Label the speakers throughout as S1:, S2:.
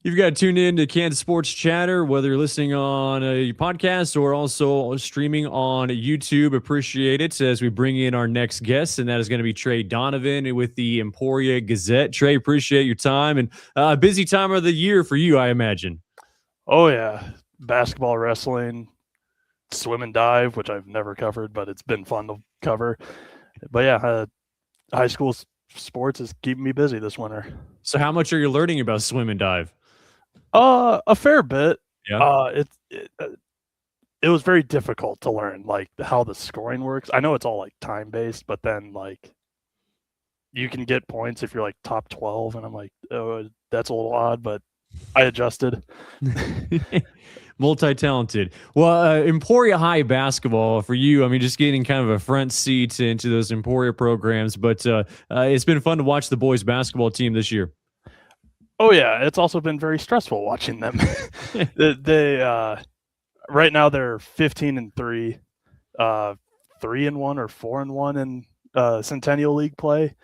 S1: You've got tuned in to Kansas Sports Chatter, whether you're listening on a podcast or also streaming on YouTube. Appreciate it as we bring in our next guest, and that is going to be Trey Donovan with the Emporia Gazette. Trey, appreciate your time and a busy time of the year for you, I imagine.
S2: Oh yeah, basketball, wrestling, swim and dive, which I've never covered, but it's been fun to cover. But yeah, high school sports is keeping me busy this winter.
S1: So, how much are you learning about swim and dive?
S2: A fair bit.
S1: Yeah.
S2: It was very difficult to learn like how the scoring works. I know it's all like time based, but then like you can get points if you're like top 12, and I'm like, oh, that's a little odd, but I adjusted.
S1: Multi-talented. Well, Emporia High basketball for you. I mean, just getting kind of a front seat into those Emporia programs, but it's been fun to watch the boys basketball team this year.
S2: Oh yeah, it's also been very stressful watching them. they right now they're 15-3, 3-1 or 4-1 in Centennial League play.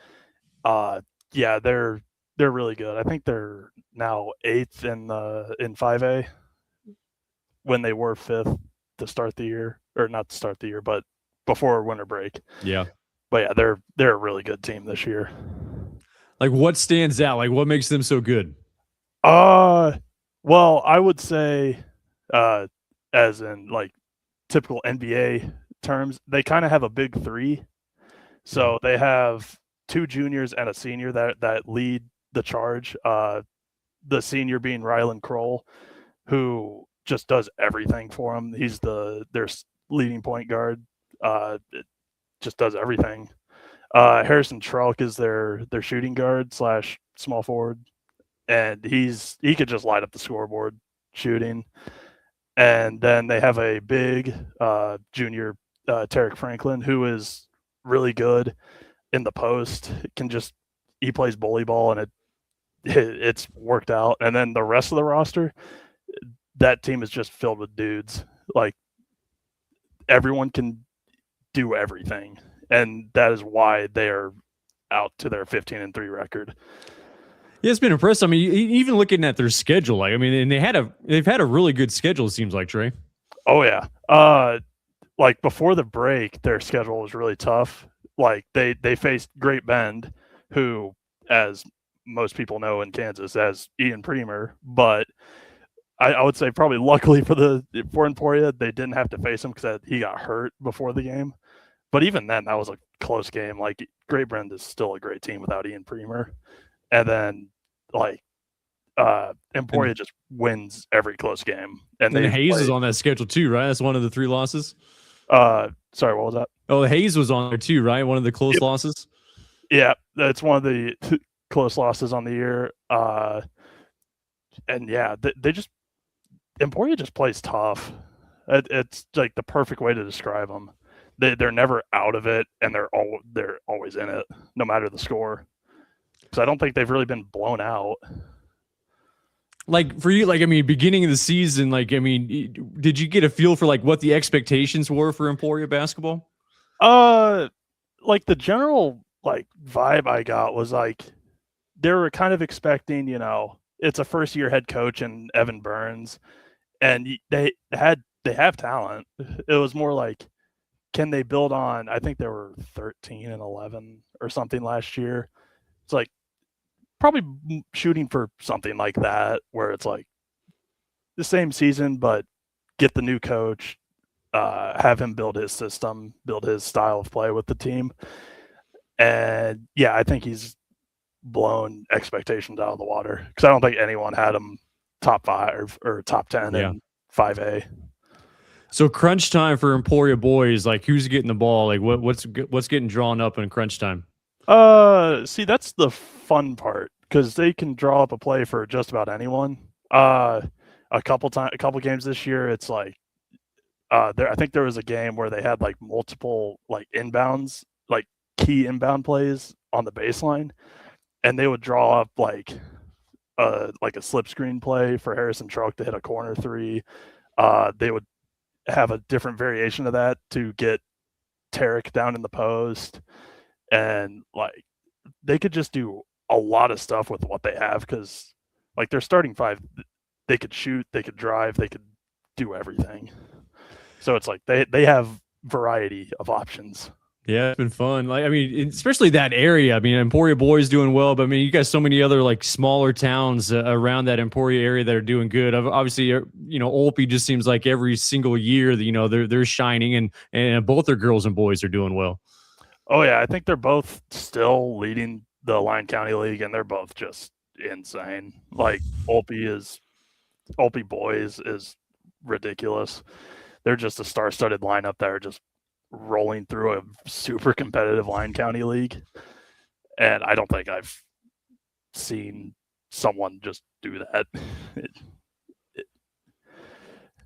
S2: Yeah, they're really good. I think they're now 8th in 5A when they were 5th to start the year, or not to start the year, but before winter break.
S1: Yeah.
S2: But yeah, they're a really good team this year.
S1: Like, what stands out? Like, what makes them so good?
S2: Well, I would say, as in like typical NBA terms, they kind of have a big three. So they have two juniors and a senior that lead the charge. The senior being Rylan Kroll, who just does everything for them. He's their leading point guard. Just does everything. Harrison Trelk is their shooting guard / small forward, and he could just light up the scoreboard shooting. And then they have a big junior, Tarek Franklin, who is really good in the post. He plays bully ball, and it's worked out. And then the rest of the roster, that team is just filled with dudes. Like, everyone can do everything, and that is why they are out to their 15-3 record.
S1: Yeah, it's been impressive. I mean, even looking at their schedule, like, I mean, and they've had a really good schedule. It seems like, Trey.
S2: Oh yeah. Like before the break, their schedule was really tough. Like they faced Great Bend, who, as most people know in Kansas, as Ian Premer, but I would say probably luckily for Emporia, they didn't have to face him because he got hurt before the game. But even then, that was a close game. Like, Great Bend is still a great team without Ian Premer. And then, like, Emporia just wins every close game.
S1: And Hayes is on that schedule too, right? That's one of the 3 losses.
S2: Sorry, what was that?
S1: Oh, Hayes was on there too, right? One of the close losses.
S2: Yeah, that's one of the close losses on the year. And yeah, they just Emporia just plays tough. It's like the perfect way to describe them. They're never out of it, and they're always in it, no matter the score. Because I don't think they've really been blown out.
S1: Like, for you, like, I mean, beginning of the season, like, I mean, did you get a feel for like what the expectations were for Emporia basketball?
S2: Like the general like vibe I got was like they were kind of expecting, it's a first year head coach and Evan Burns, and they have talent. It was more like, can they build on? I think they were 13-11 or something last year. It's like probably shooting for something like that, where it's like the same season, but get the new coach, have him build his system, build his style of play with the team. And yeah, I think he's blown expectations out of the water, because I don't think anyone had him top 5 or top 10 in 5A.
S1: So crunch time for Emporia boys, like, who's getting the ball? Like, what's getting drawn up in crunch time?
S2: See, that's the fun part, because they can draw up a play for just about anyone. A couple games this year, it's like, I think there was a game where they had like multiple like inbounds, like key inbound plays on the baseline, and they would draw up like a slip screen play for Harrison Trelk to hit a corner 3. They would have a different variation of that to get Tarek down in the post, and like they could just do a lot of stuff with what they have, because Like their starting five, they could shoot, they could drive, they could do everything. So it's like they have variety of options.
S1: Yeah, it's been fun. Like, I mean, especially that area. I mean, Emporia boys doing well, but I mean, you got so many other like smaller towns around that Emporia area that are doing good. Obviously, Olpe just seems like every single year that they're shining, and both their girls and boys are doing well.
S2: Oh yeah, I think they're both still leading the Lyon County League, and they're both just insane. Like Olpe boys is ridiculous. They're just a star-studded lineup that are just rolling through a super competitive Lyon County League, and I don't think I've seen someone just do that.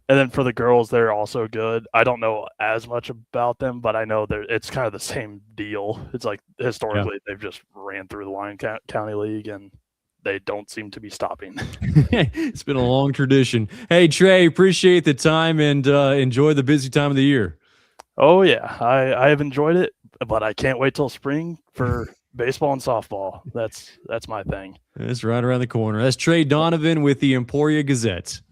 S2: And then for the girls, they're also good. I don't know as much about them, but I know it's kind of the same deal. It's like historically they've just ran through the Lyon County League, and they don't seem to be stopping.
S1: It's been a long tradition. Hey, Trey, appreciate the time and enjoy the busy time of the year.
S2: Oh yeah, I have enjoyed it, but I can't wait till spring for baseball and softball. That's my thing.
S1: It's right around the corner. That's Trey Donovan with the Emporia Gazette.